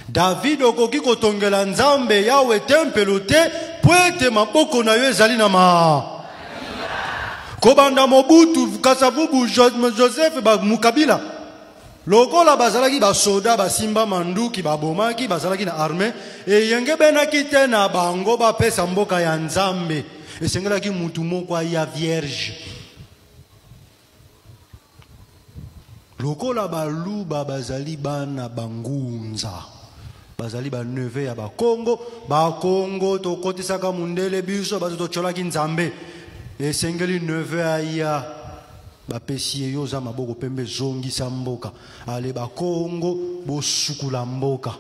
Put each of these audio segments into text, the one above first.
David okoki kotongela nzambe yawe tempelo te po ete maboko na yo ezali na kobanda Mobutu Kasavubu Joseph Mukabila lokola bazalaki basoda basimba manduki babomaki bazalaki na armée eyenge benaki te na bango bapesa mboka ya nzambe esengelaki mutu moko ya vierge lokola baluba bazali bana bangunza bazali ba neve ya bakongo tokotisaka mundele biso bazo tocholaki nzambe esengeli neve aya bapesi yo za maboko pembe zongisa mboka ale bakongo bosukula mboka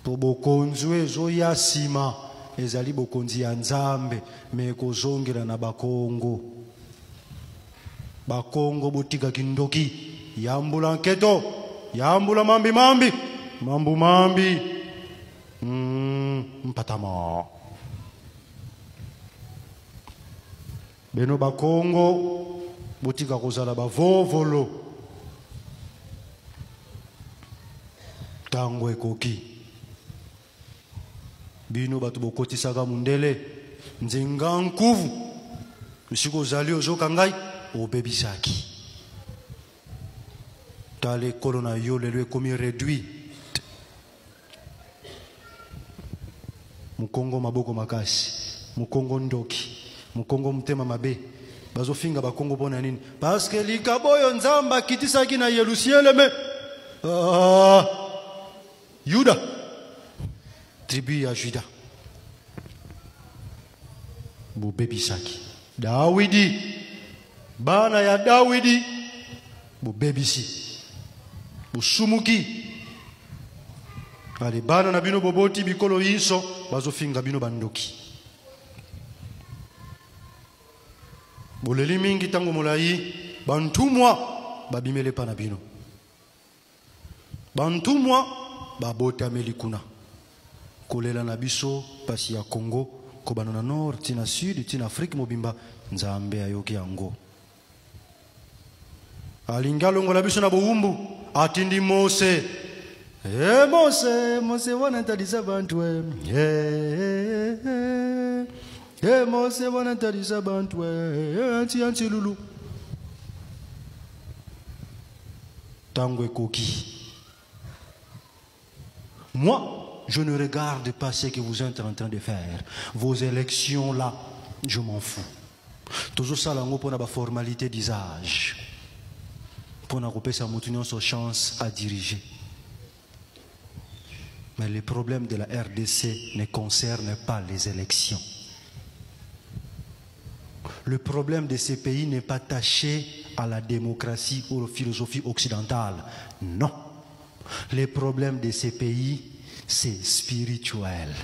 to bokonzi ezo ya sima ezali bokonzi ya nzambe me kozongela na bakongo botika kindoki yambula nketo yambula mambi mpatama beno bakongo botika kozala bavovolo tango ekoki bino batu bokotisaka mundele nzenga nkuvu usiko zali ozoka ngai obebisaki tale kolona yo lelo ekomi réduit mukongo maboko makasi mukongo ndoki mukongo mutema mabe bazofinga bakongo pona nini parce que likaboyo nzamba kitisaki na Yerusalem Yuda tribu ya Juda bobebisaki Dawidi bana ya Dawidi bobebisi busumuki ale bana na bino boboti bikolo yiso bazofinga bino bandoki boleli mingi tango molai bantumwa babimele pa na bino bantumwa babota melikuna kolela na biso pasi ya Congo kobana na nord tina sud tina Afrique mobimba nzambe ayoki yango alingalo la biso na bowumbu atindi Mose Mose wana talisa bantu Mose wana talisa bantu anti lulu tango ekoki moi je ne regarde pas ce que vous êtes en train de faire vos élections là je m'en fous toujours ça lango pour la formalité d'usage pour n'accomplir sa moutunion sur chance à diriger. Mais le problème de la RDC ne concerne pas les élections. Le problème de ces pays n'est pas taché à la démocratie ou à la philosophie occidentale. Non. Le problème de ces pays, c'est spirituel.